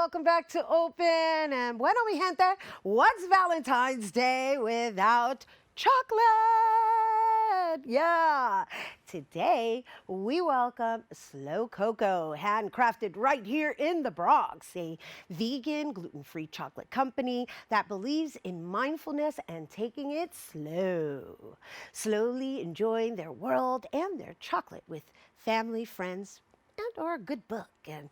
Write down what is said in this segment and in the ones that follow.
welcome back to Open. And bueno, mi gente, what's Valentine's Day without chocolate? Yeah. Today, we welcome Slow Cocoa, handcrafted right here in the Bronx, a vegan, gluten-free chocolate company that believes in mindfulness and taking it slow. Slowly enjoying their world and their chocolate with family, friends, and or a good book. And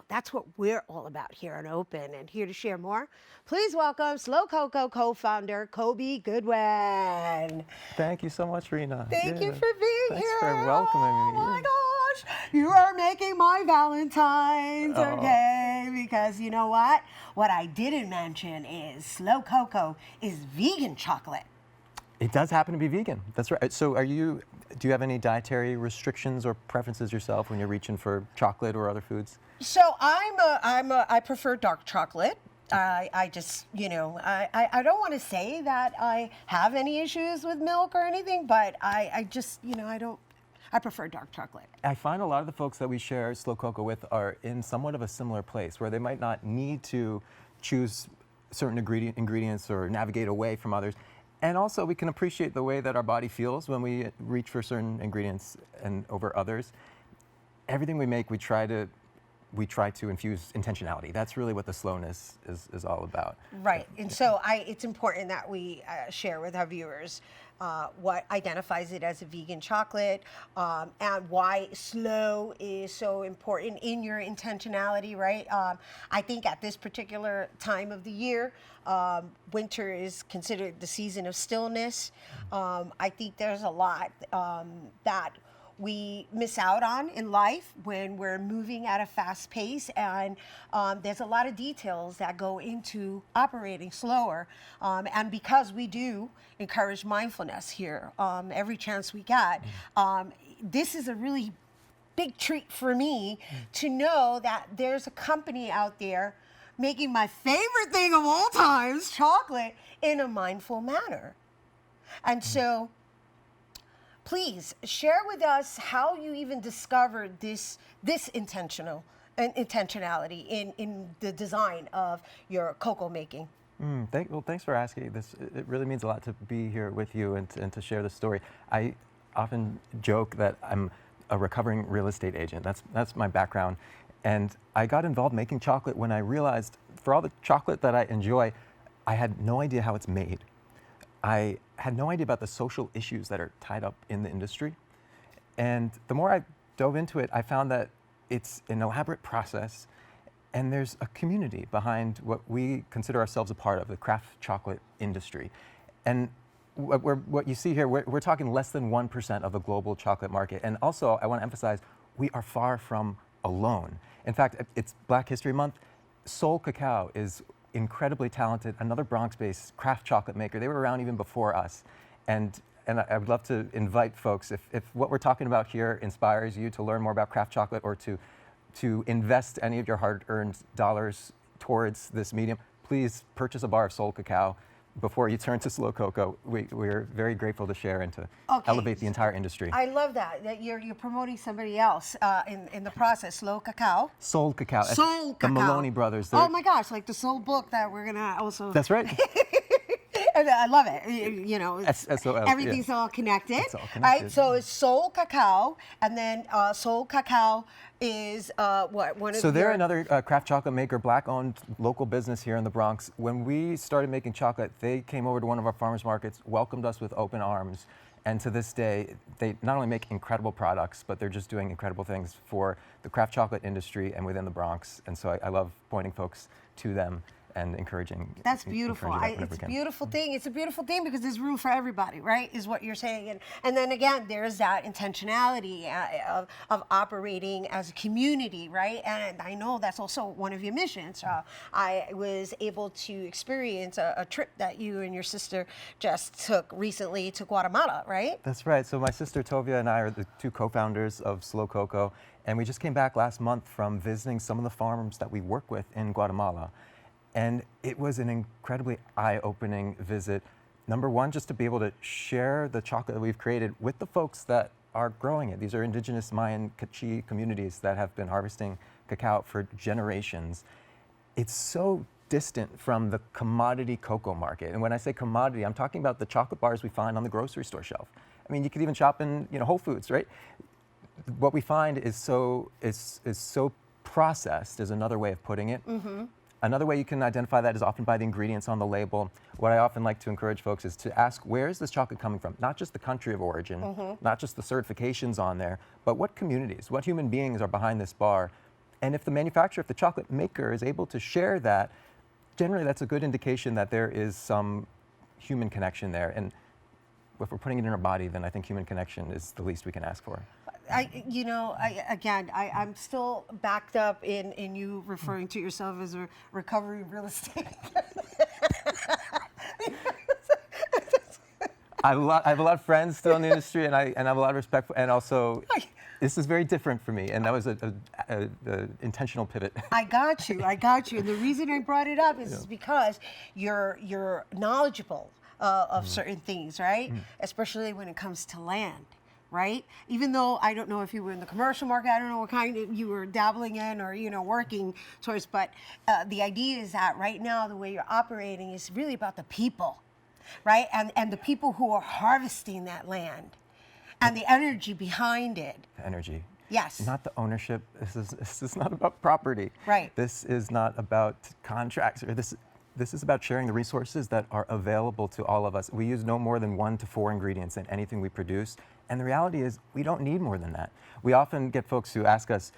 that's what we're all about here on Open. And here to share more, please welcome Slow Cocoa co-founder Kobi Goodwin. Thank you so much, Rhina. Thank you for being Thanks here. for welcoming me. Oh my gosh, you are making my Valentine's, okay? Because you know what? What I didn't mention is Slow Cocoa is vegan chocolate. It does happen to be vegan. That's right. So do you have any dietary restrictions or preferences yourself when you're reaching for chocolate or other foods? So I prefer dark chocolate. I just, I don't want to say that I have any issues with milk or anything, but I just, I prefer dark chocolate. I find a lot of the folks that we share Slow Cocoa with are in somewhat of a similar place where they might not need to choose certain ingredients or navigate away from others. And also, we can appreciate the way that our body feels when we reach for certain ingredients and over others. Everything we make, we try to infuse intentionality. That's really what the slowness is all about. Right, and so it's important that we share with our viewers what identifies it as a vegan chocolate and why slow is so important in your intentionality, right? I think at this particular time of the year, winter is considered the season of stillness. I think there's a lot that we miss out on in life when we're moving at a fast pace, and there's a lot of details that go into operating slower. And because we do encourage mindfulness here every chance we get, this is a really big treat for me to know that there's a company out there making my favorite thing of all times, chocolate, in a mindful manner. And so, please share with us how you even discovered this intentionality in the design of your cocoa making. Well, thanks for asking this. It really means a lot to be here with you and to share the story. I often joke that I'm a recovering real estate agent. That's my background. And I got involved making chocolate when I realized for all the chocolate that I enjoy, I had no idea how it's made. I had no idea about the social issues that are tied up in the industry. And the more I dove into it, I found that it's an elaborate process, and there's a community behind what we consider ourselves a part of, the craft chocolate industry. And what you see here, we're talking less than 1% of the global chocolate market. And also, I want to emphasize, we are far from alone. In fact, it's Black History Month. Soul Cacao is incredibly talented, another Bronx-based craft chocolate maker. They were around even before us. And I would love to invite folks, if what we're talking about here inspires you to learn more about craft chocolate or to invest any of your hard-earned dollars towards this medium, please purchase a bar of Soul Cacao before you turn to Slow Cocoa. We're very grateful to share and to elevate the entire industry. I love that you're promoting somebody else in the process. Slow Cacao. Soul Cacao. Soul Cacao. The Maloney brothers. Oh my gosh, like the Soul book that we're gonna also. That's right. And I love it. S-O-L, everything's all connected. It's all connected. Right? So it's Soul Cacao, and then Soul Cacao is what? One of So they're another craft chocolate maker, Black-owned local business here in the Bronx. When we started making chocolate, they came over to one of our farmers markets, welcomed us with open arms, and to this day, they not only make incredible products, but they're just doing incredible things for the craft chocolate industry and within the Bronx. And so I love pointing folks to them and encouraging. That's beautiful. It's a beautiful thing. It's a beautiful thing because there's room for everybody, right? Is what you're saying. And then again, there's that intentionality of operating as a community, right? And I know that's also one of your missions. I was able to experience a trip that you and your sister just took recently to Guatemala, right? That's right. So my sister Tovia and I are the two co-founders of Slow Cocoa, and we just came back last month from visiting some of the farms that we work with in Guatemala. And it was an incredibly eye-opening visit. Number one, just to be able to share the chocolate that we've created with the folks that are growing it. These are indigenous Mayan Kaqchi communities that have been harvesting cacao for generations. it's so distant from the commodity cocoa market. And when I say commodity, I'm talking about the chocolate bars we find on the grocery store shelf. I mean, you could even shop in, Whole Foods, right? What we find is so processed, is another way of putting it. Another way you can identify that is often by the ingredients on the label. What I often like to encourage folks is to ask, where is this chocolate coming from? Not just the country of origin, not just the certifications on there, but what communities, what human beings are behind this bar? And if the manufacturer, if the chocolate maker is able to share that, generally that's a good indication that there is some human connection there. And if we're putting it in our body, then I think human connection is the least we can ask for. I'm still backed up in you referring to yourself as a recovering real estate. I have a lot of friends still in the industry, and I have a lot of respect for, and also this is very different for me, and that was a intentional pivot. I got you. And the reason I brought it up is because you're knowledgeable of certain things, right? Especially when it comes to land. Right? Even though I don't know if you were in the commercial market, I don't know what kind you were dabbling in or, working towards, but the idea is that right now the way you're operating is really about the people, right? And the people who are harvesting that land and the energy behind it. The energy. Yes. Not the ownership. This is not about property. Right. This is not about contracts. Or this is about sharing the resources that are available to all of us. We use no more than 1 to 4 ingredients in anything we produce. And the reality is we don't need more than that. We often get folks who ask us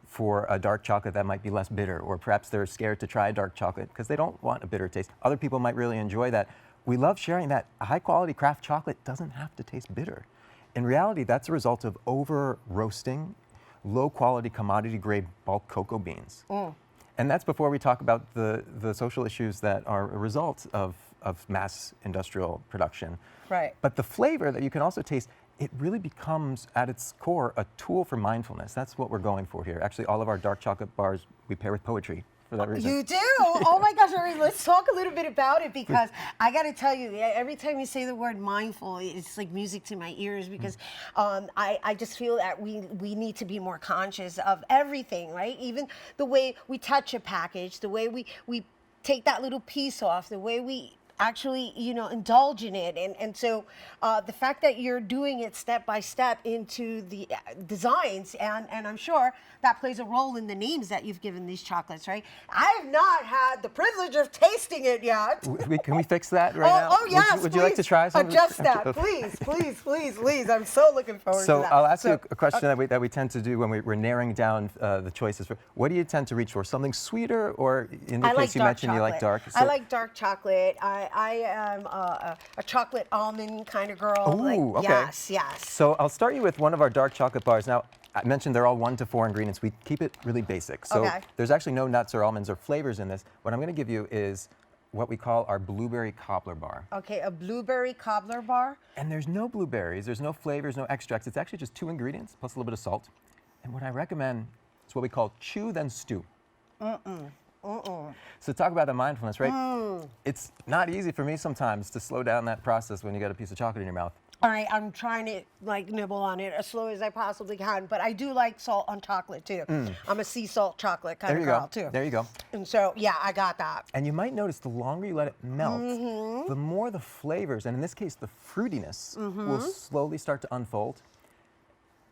for a dark chocolate that might be less bitter, or perhaps they're scared to try dark chocolate because they don't want a bitter taste. Other people might really enjoy that. We love sharing that. A high quality craft chocolate doesn't have to taste bitter. In reality, that's a result of over roasting low quality commodity grade bulk cocoa beans. And that's before we talk about the social issues that are a result of mass industrial production. Right. But the flavor that you can also taste, it really becomes, at its core, a tool for mindfulness. That's what we're going for here. Actually, all of our dark chocolate bars, we pair with poetry for that reason. You do? Oh my gosh, Ari, let's talk a little bit about it, because I got to tell you, every time you say the word mindful, it's like music to my ears, because I just feel that we need to be more conscious of everything, right? Even the way we touch a package, the way we take that little piece off, the way we actually, indulge in it. And so the fact that you're doing it step by step into the designs, and I'm sure that plays a role in the names that you've given these chocolates, right? I have not had the privilege of tasting it yet. Can we fix that right now? Oh, yes, Would you like to try some? Adjust that, please. I'm so looking forward to that. So I'll ask you a question that we tend to do when we're narrowing down the choices. What do you tend to reach for? Something sweeter, or in the case you mentioned you like dark? I like dark chocolate. I am a chocolate almond kind of girl. Ooh, okay. Yes. So I'll start you with one of our dark chocolate bars. Now, I mentioned they're all 1 to 4 ingredients. We keep it really basic. So there's actually no nuts or almonds or flavors in this. What I'm going to give you is what we call our blueberry cobbler bar. Okay, a blueberry cobbler bar. And there's no blueberries, there's no flavors, no extracts. It's actually just 2 ingredients plus a little bit of salt. And what I recommend is what we call chew then stew. So talk about the mindfulness, right? It's not easy for me sometimes to slow down that process when you got a piece of chocolate in your mouth. All right, I'm trying to nibble on it as slow as I possibly can, but I do like salt on chocolate too. I'm a sea salt chocolate kind of girl too. There you go. And so, yeah, I got that. And you might notice the longer you let it melt, the more the flavors, and in this case, the fruitiness, will slowly start to unfold.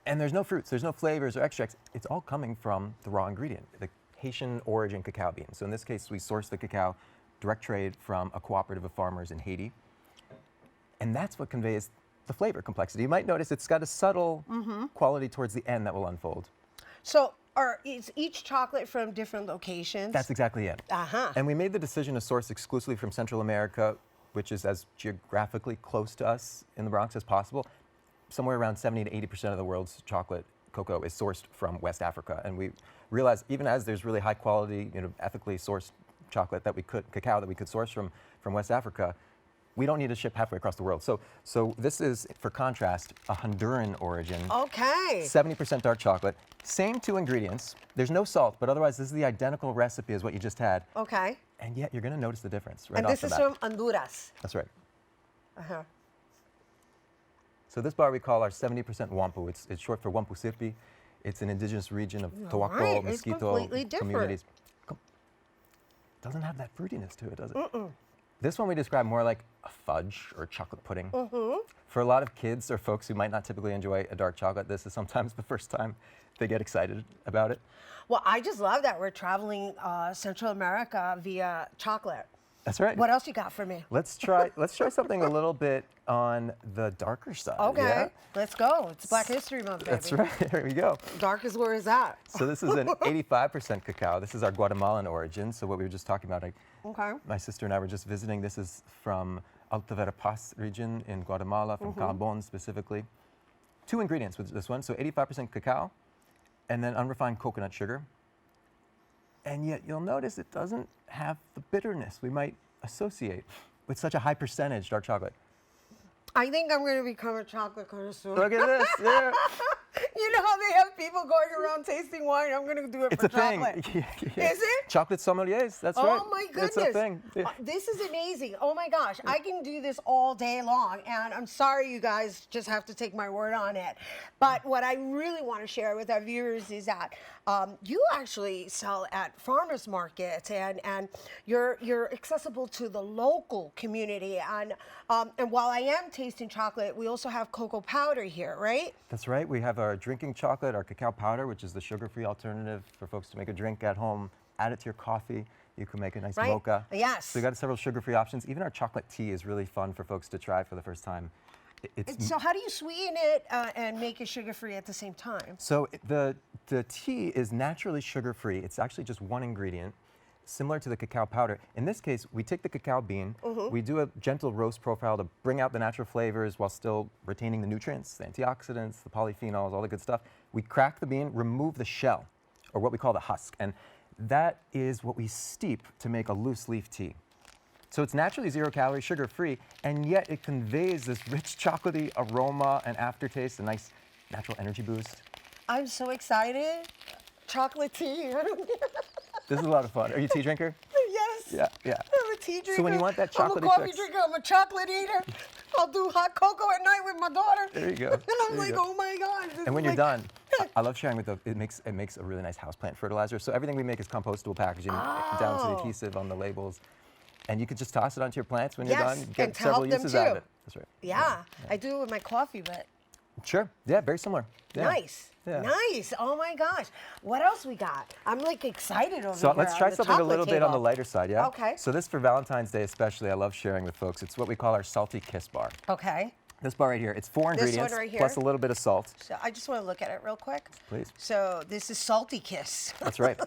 And there's no fruits, there's no flavors or extracts. It's all coming from the raw ingredient, the Haitian origin cacao bean. So in this case, we source the cacao direct trade from a cooperative of farmers in Haiti. And that's what conveys the flavor complexity. You might notice it's got a subtle quality towards the end that will unfold. So is each chocolate from different locations? That's exactly it. And we made the decision to source exclusively from Central America, which is as geographically close to us in the Bronx as possible. Somewhere around 70 to 80% of the world's chocolate cocoa is sourced from West Africa. And we realized, even as there's really high quality, ethically sourced chocolate cacao that we could source from West Africa, we don't need to ship halfway across the world. So this is, for contrast, a Honduran origin. Okay. 70% dark chocolate. Same 2 ingredients. There's no salt, but otherwise this is the identical recipe as what you just had. Okay. And yet you're going to notice the difference right and off this the is bat. from Honduras. That's right. So this bar we call our 70% Wampu. It's short for Wampu Sirpi. It's an indigenous region of Tawako, Mosquito communities. doesn't have that fruitiness to it, does it? This one we describe more like a fudge or chocolate pudding. For a lot of kids or folks who might not typically enjoy a dark chocolate, this is sometimes the first time they get excited about it. Well, I just love that we're traveling Central America via chocolate. That's right. What else you got for me? Let's try something a little bit on the darker side. Okay, Yeah? let's go. It's Black History Month, baby. That's right. Here we go. Dark is where is that? So this is an 85% cacao. This is our Guatemalan origin. So what we were just talking about, Okay. my sister and I were just visiting. This is from Alta Verapaz region in Guatemala, from Carbon specifically. 2 ingredients with this one. So 85% cacao, and then unrefined coconut sugar. And yet you'll notice it doesn't have the bitterness we might associate with such a high percentage dark chocolate. I think I'm going to become a chocolate connoisseur. Look at this. Yeah. You know how they have people going around tasting wine? I'm going to do it It's for a thing. chocolate. Yeah. Is it? Chocolate sommeliers, that's right. Oh my goodness. It's a thing. Yeah. This is amazing. Oh my gosh. I can do this all day long. And I'm sorry you guys just have to take my word on it. But what I really want to share with our viewers is that you actually sell at farmers markets and you're accessible to the local community. And while I am tasting chocolate, we also have cocoa powder here, right? That's right. We have our drinking chocolate, our cacao powder, which is the sugar-free alternative for folks to make a drink at home. Add it to your coffee. You can make a nice Right? mocha. Yes. So we got several sugar-free options. Even our chocolate tea is really fun for folks to try for the first time. So how do you sweeten it and make it sugar-free at the same time? So the tea is naturally sugar-free. It's actually just one ingredient, similar to the cacao powder. In this case, we take the cacao bean, we do a gentle roast profile to bring out the natural flavors while still retaining the nutrients, the antioxidants, the polyphenols, all the good stuff. We crack the bean, remove the shell, or what we call the husk, and that is what we steep to make a loose leaf tea. So it's naturally 0-calorie, sugar-free, and yet it conveys this rich chocolatey aroma and aftertaste, a nice natural energy boost. I'm so excited. Chocolate tea. This is a lot of fun. Are you a tea drinker? Yes. Yeah, yeah. I'm a tea drinker. So when you want that chocolatey I'm a coffee fix- drinker. I'm a chocolate eater. I'll do hot cocoa at night with my daughter. There you go. And I'm There you like, go. oh my God. this And when is you're like- done, I love sharing with it makes a really nice houseplant fertilizer. So everything we make is compostable packaging, down to the Oh. adhesive on the labels. And you can just toss it onto your plants when you're Yes, done. and Get to several help them uses out of too. it. That's right. Yeah, I do it with my coffee, but Sure. Yeah, very similar. Yeah. nice. Yeah. Nice. Oh my gosh. What else we got? I'm like excited over So here. let's on try the something a chocolate little bit on the table. lighter side, yeah? Okay. So this for Valentine's Day especially, I love sharing with folks. It's what we call our salty kiss bar. Okay. This bar right here, it's 4 This one ingredients right here? plus a little bit of salt. So I just want to look at it real quick. Please. So this is Salty Kiss. That's right.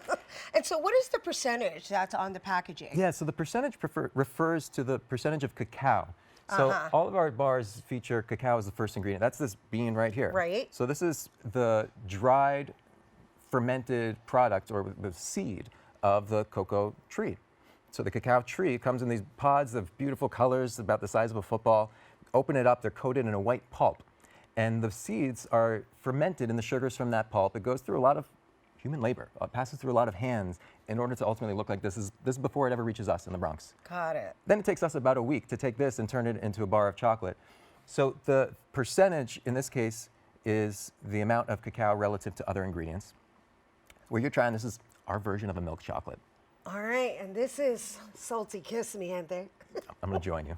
And so what is the percentage that's on the packaging? Yeah, so the percentage refers to the percentage of cacao. So all of our bars feature cacao as the first ingredient. That's this bean right here. Right. So this is the dried, fermented product or the seed of the cocoa tree. So the cacao tree comes in these pods of beautiful colors about the size of a football. Open it up, they're coated in a white pulp. And the seeds are fermented in the sugars from that pulp. It goes through a lot of human labor. It passes through a lot of hands in order to ultimately look like this. This is before it ever reaches us in the Bronx. Got it. Then it takes us about a week to take this and turn it into a bar of chocolate. So the percentage in this case is the amount of cacao relative to other ingredients. What you're trying, this is our version of a milk chocolate. All right, and this is Salty Kiss, mi gente. I'm going to join you.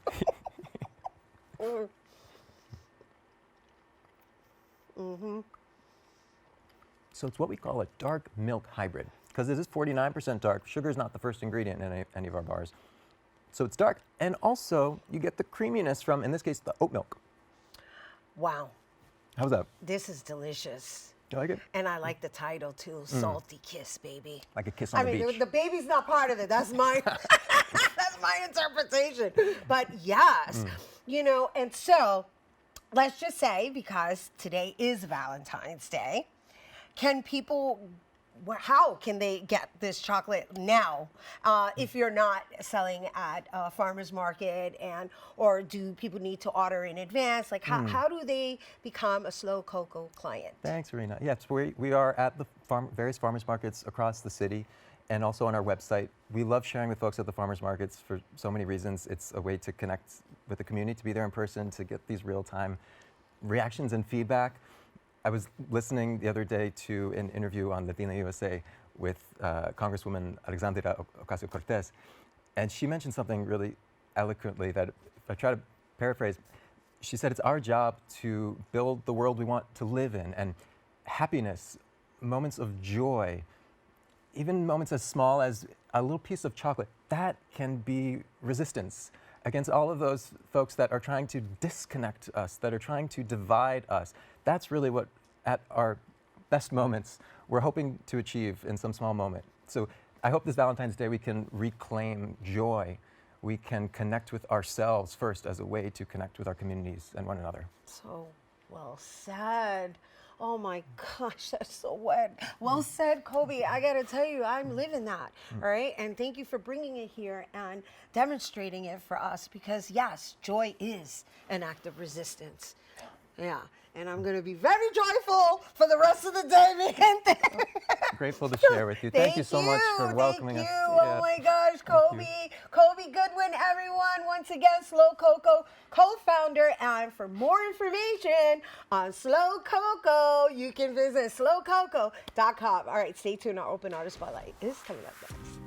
So it's what we call a dark milk hybrid, because it is 49% dark. Sugar is not the first ingredient in any of our bars. So it's dark, and also you get the creaminess from, in this case, the oat milk. Wow, How's that? this is delicious. You like it? And I like the title too, Salty Kiss, baby. Like a kiss on I the mean, beach. the baby's not part of it. That's my that's my interpretation. But yes, you know, and so let's just say, because today is Valentine's Day, can people, how can they get this chocolate now if you're not selling at a farmer's market, and or do people need to order in advance? Like how do they become a Slow Cocoa client? Thanks, Rhina. Yes, we are at the various farmers markets across the city and also on our website. We love sharing with folks at the farmers markets for so many reasons. It's a way to connect with the community, to be there in person, to get these real-time reactions and feedback. I was listening the other day to an interview on Latina USA with Congresswoman Alexandria Ocasio-Cortez, and she mentioned something really eloquently that, if I try to paraphrase, she said it's our job to build the world we want to live in, and happiness, moments of joy, even moments as small as a little piece of chocolate, that can be resistance against all of those folks that are trying to disconnect us, that are trying to divide us. That's really what, at our best moments, we're hoping to achieve in some small moment. So I hope this Valentine's Day we can reclaim joy. We can connect with ourselves first as a way to connect with our communities and one another. So well said. Oh my gosh, that's so well said, Kobi. I gotta tell you, I'm living that, all right? And thank you for bringing it here and demonstrating it for us, because yes, joy is an act of resistance. Yeah, and I'm gonna be very joyful for the rest of the day, mi gente. Grateful to share with you. Thank you so much for welcoming us. Oh my gosh, Kobi Goodwin, everyone. Once again, Slow Cocoa co-founder. And for more information on Slow Cocoa, you can visit slowcocoa.com. All right, stay tuned. Our Open Artist Spotlight is coming up next.